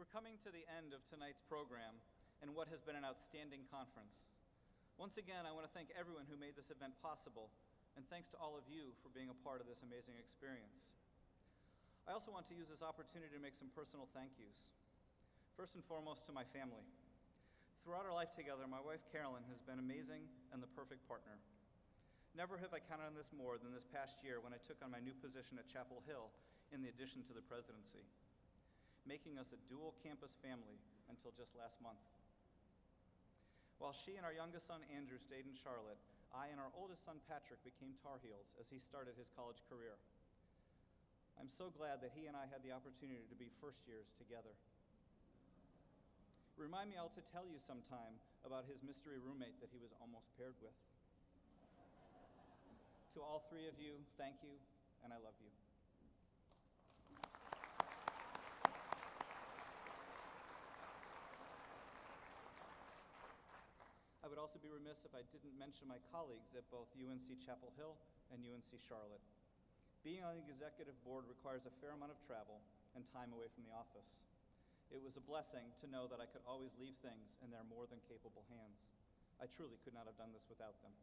coming to the end of tonight's program and what has been an outstanding conference. Once again, I want to thank everyone who made this event possible, and thanks to all of you for being a part of this amazing experience. I also want to use this opportunity to make some personal thank yous. First and foremost, to my family. Throughout our life together, my wife Carolyn has been amazing and the perfect partner. Never have I counted on this more than this past year when I took on my new position at Chapel Hill in the addition to the presidency, making us a dual campus family until just last month. While she and our youngest son Andrew stayed in Charlotte, I and our oldest son Patrick became Tar Heels as he started his college career. I'm so glad that he and I had the opportunity to be first years together. Remind me all to tell you sometime about his mystery roommate that he was almost paired with. To all three of you, thank you, and I love you. I would also be remiss if I didn't mention my colleagues at both UNC Chapel Hill and UNC Charlotte. Being on the executive board requires a fair amount of travel and time away from the office. It was a blessing to know that I could always leave things in their more than capable hands. I truly could not have done this without them.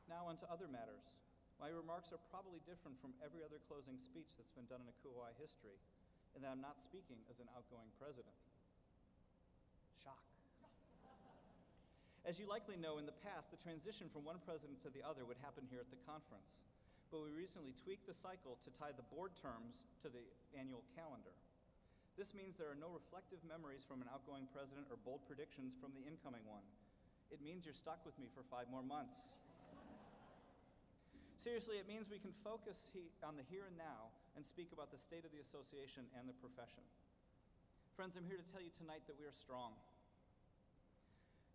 Now on to other matters. My remarks are probably different from every other closing speech that's been done in ACUHO-I history, in that I'm not speaking as an outgoing president. Shock. As you likely know, in the past, the transition from one president to the other would happen here at the conference, but we recently tweaked the cycle to tie the board terms to the annual calendar. This means there are no reflective memories from an outgoing president or bold predictions from the incoming one. It means you're stuck with me for 5 more months. Seriously, it means we can focus on the here and now and speak about the state of the association and the profession. Friends, I'm here to tell you tonight that we are strong.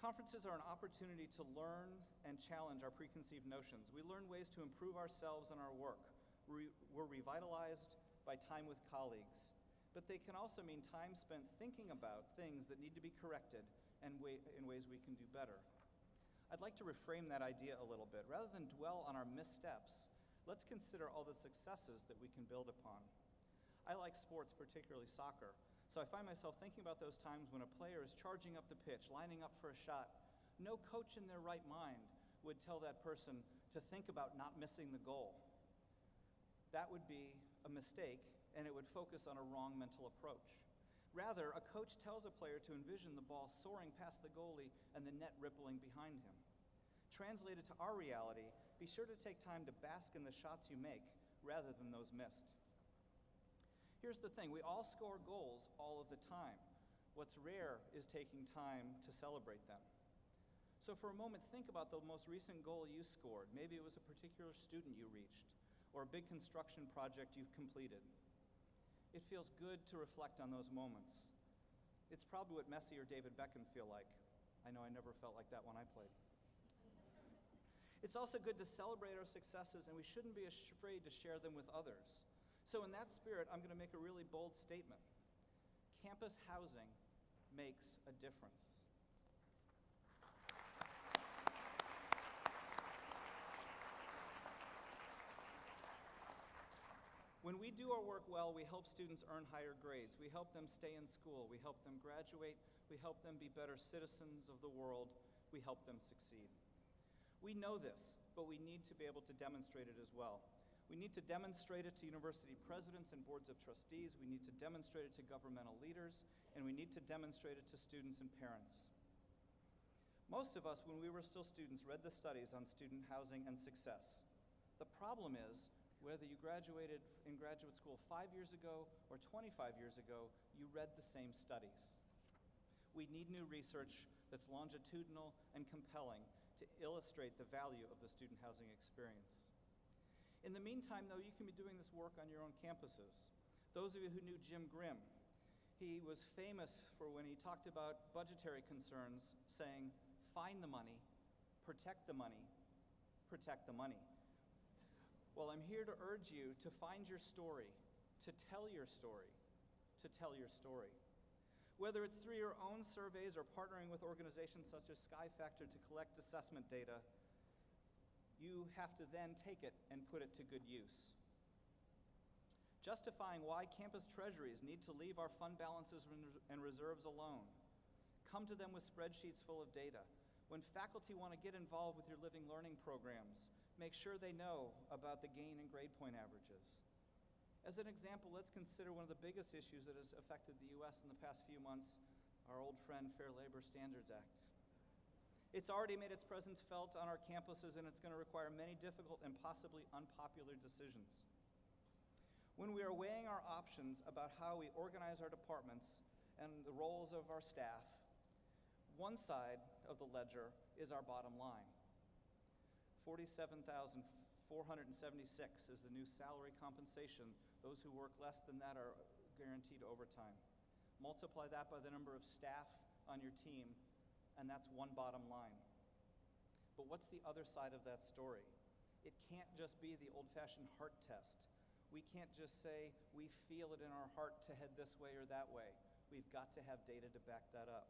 Conferences are an opportunity to learn and challenge our preconceived notions. We learn ways to improve ourselves and our work. We're revitalized by time with colleagues, but they can also mean time spent thinking about things that need to be corrected and in ways we can do better. I'd like to reframe that idea a little bit. Rather than dwell on our missteps, let's consider all the successes that we can build upon. I like sports, particularly soccer, so I find myself thinking about those times when a player is charging up the pitch, lining up for a shot. No coach in their right mind would tell that person to think about not missing the goal. That would be a mistake, and it would focus on a wrong mental approach. Rather, a coach tells a player to envision the ball soaring past the goalie and the net rippling behind him. Translated to our reality, be sure to take time to bask in the shots you make rather than those missed. Here's the thing, we all score goals all of the time. What's rare is taking time to celebrate them. So for a moment, think about the most recent goal you scored. Maybe it was a particular student you reached, or a big construction project you've completed. It feels good to reflect on those moments. It's probably what Messi or David Beckham feel like. I know I never felt like that when I played. It's also good to celebrate our successes, and we shouldn't be afraid to share them with others. So in that spirit, I'm going to make a really bold statement. Campus housing makes a difference. When we do our work well, we help students earn higher grades. We help them stay in school. We help them graduate. We help them be better citizens of the world. We help them succeed. We know this, but we need to be able to demonstrate it as well. We need to demonstrate it to university presidents and boards of trustees. We need to demonstrate it to governmental leaders, and we need to demonstrate it to students and parents. Most of us, when we were still students, read the studies on student housing and success. The problem is, whether you graduated in graduate school 5 years ago or 25 years ago, you read the same studies. We need new research that's longitudinal and compelling to illustrate the value of the student housing experience. In the meantime, though, you can be doing this work on your own campuses. Those of you who knew Jim Grimm, he was famous for when he talked about budgetary concerns, saying, find the money, protect the money, protect the money. Well, I'm here to urge you to find your story, to tell your story, to tell your story. Whether it's through your own surveys or partnering with organizations such as Sky Factor to collect assessment data, you have to then take it and put it to good use. Justifying why campus treasuries need to leave our fund balances and reserves alone. Come to them with spreadsheets full of data. When faculty want to get involved with your living learning programs, make sure they know about the gain and grade point averages. As an example, let's consider one of the biggest issues that has affected the U.S. in the past few months, our old friend Fair Labor Standards Act. It's already made its presence felt on our campuses, and it's going to require many difficult and possibly unpopular decisions. When we are weighing our options about how we organize our departments and the roles of our staff, one side of the ledger is our bottom line. $47,476 is the new salary compensation. Those who work less than that are guaranteed overtime. Multiply that by the number of staff on your team, and that's one bottom line. But what's the other side of that story? It can't just be the old-fashioned heart test. We can't just say we feel it in our heart to head this way or that way. We've got to have data to back that up.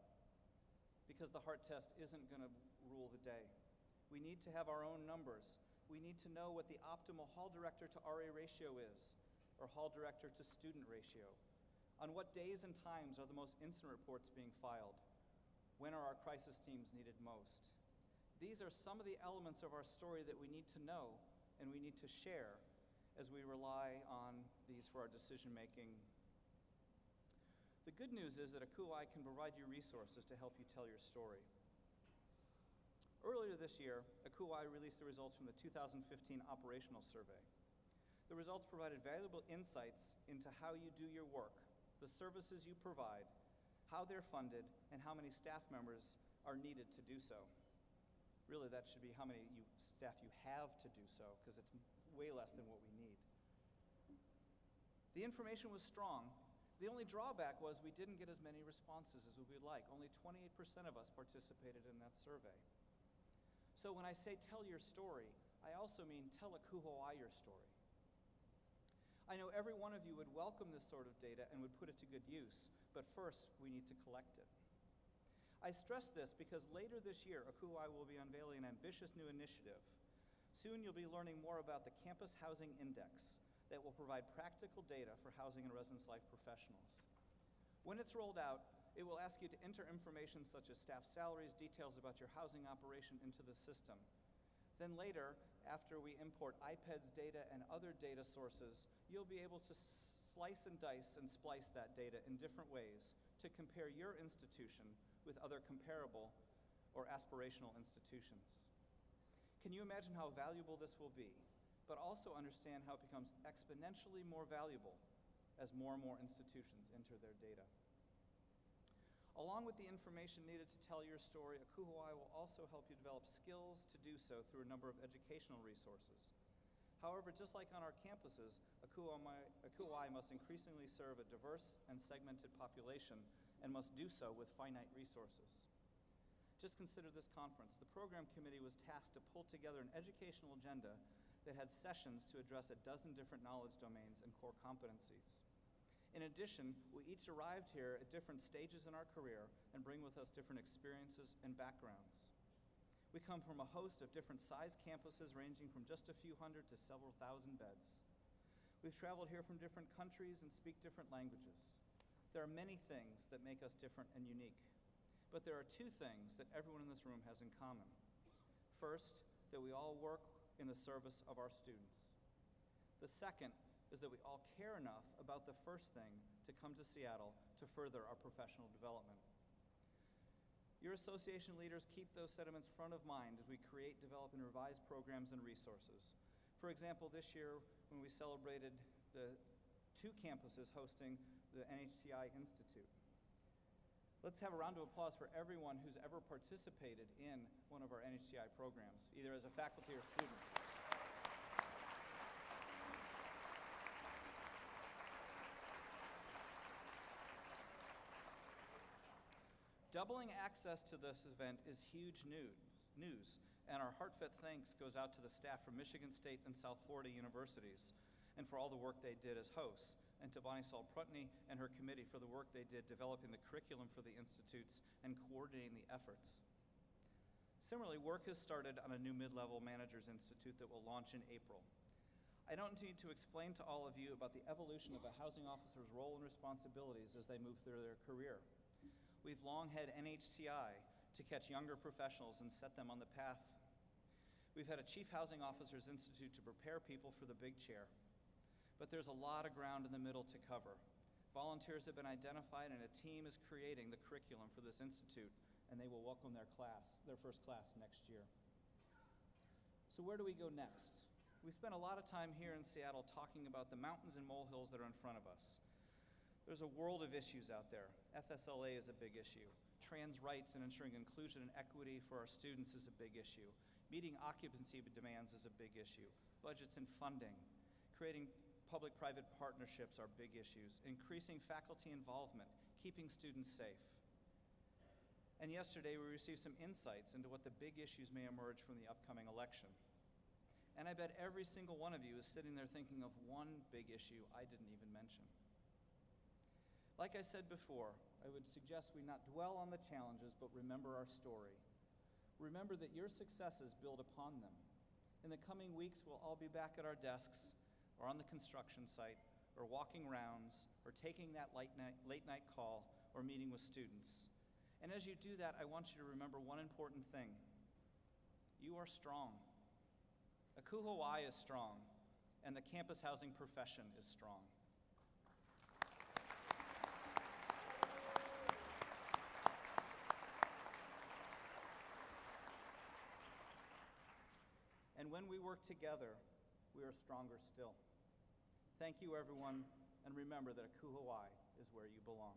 Because the heart test isn't going to rule the day. We need to have our own numbers. We need to know what the optimal hall director to RA ratio is, or hall director to student ratio. On what days and times are the most incident reports being filed? When are our crisis teams needed most? These are some of the elements of our story that we need to know and we need to share as we rely on these for our decision making. The good news is that ACUHO-I can provide you resources to help you tell your story. Earlier this year, ACUHO-I released the results from the 2015 operational survey. The results provided valuable insights into how you do your work, the services you provide, how they're funded, and how many staff members are needed to do so. Really, that should be how many staff you have to do so, because it's way less than what we need. The information was strong. The only drawback was we didn't get as many responses as we would like. Only 28% of us participated in that survey. So when I say tell your story, I also mean tell ACUHO-I your story. I know every one of you would welcome this sort of data and would put it to good use, but first we need to collect it. I stress this because later this year, ACUHO-I will be unveiling an ambitious new initiative. Soon you'll be learning more about the Campus Housing Index that will provide practical data for housing and residence life professionals. When it's rolled out, it will ask you to enter information such as staff salaries, details about your housing operation into the system. Then later, after we import IPEDS data and other data sources, you'll be able to slice and dice and splice that data in different ways to compare your institution with other comparable or aspirational institutions. Can you imagine how valuable this will be, but also understand how it becomes exponentially more valuable as more and more institutions enter their data? Along with the information needed to tell your story, ACUHO-I will also help you develop skills to do so through a number of educational resources. However, just like on our campuses, ACUHO-I must increasingly serve a diverse and segmented population and must do so with finite resources. Just consider this conference. The program committee was tasked to pull together an educational agenda that had sessions to address a dozen different knowledge domains and core competencies. In addition, we each arrived here at different stages in our career and bring with us different experiences and backgrounds. We come from a host of different size campuses ranging from just a few hundred to several thousand beds. We've traveled here from different countries and speak different languages. There are many things that make us different and unique, but there are two things that everyone in this room has in common. First, that we all work in the service of our students. The second is that we all care enough about the first thing to come to Seattle to further our professional development. Your association leaders keep those sentiments front of mind as we create, develop, and revise programs and resources. For example, this year when we celebrated the 2 campuses hosting the NHCI Institute. Let's have a round of applause for everyone who's ever participated in one of our NHCI programs, either as a faculty or student. Doubling access to this event is huge news, and our heartfelt thanks goes out to the staff from Michigan State and South Florida universities and for all the work they did as hosts, and to Bonnie Saul-Prutney and her committee for the work they did developing the curriculum for the institutes and coordinating the efforts. Similarly, work has started on a new mid-level managers institute that will launch in April. I don't need to explain to all of you about the evolution of a housing officer's role and responsibilities as they move through their career. We've long had NHTI to catch younger professionals and set them on the path. We've had a Chief Housing Officers Institute to prepare people for the big chair. But there's a lot of ground in the middle to cover. Volunteers have been identified and a team is creating the curriculum for this institute, and they will welcome their first class next year. So where do we go next? We spent a lot of time here in Seattle talking about the mountains and molehills that are in front of us. There's a world of issues out there. FSLA is a big issue. Trans rights and ensuring inclusion and equity for our students is a big issue. Meeting occupancy demands is a big issue. Budgets and funding. Creating public-private partnerships are big issues. Increasing faculty involvement. Keeping students safe. And yesterday we received some insights into what the big issues may emerge from the upcoming election. And I bet every single one of you is sitting there thinking of one big issue I didn't even mention. Like I said before, I would suggest we not dwell on the challenges, but remember our story. Remember that your successes build upon them. In the coming weeks, we'll all be back at our desks, or on the construction site, or walking rounds, or taking that late night call, or meeting with students. And as you do that, I want you to remember one important thing. You are strong. ACUHO-I is strong, and the campus housing profession is strong. And when we work together, we are stronger still. Thank you, everyone, and remember that ACUHO-I is where you belong.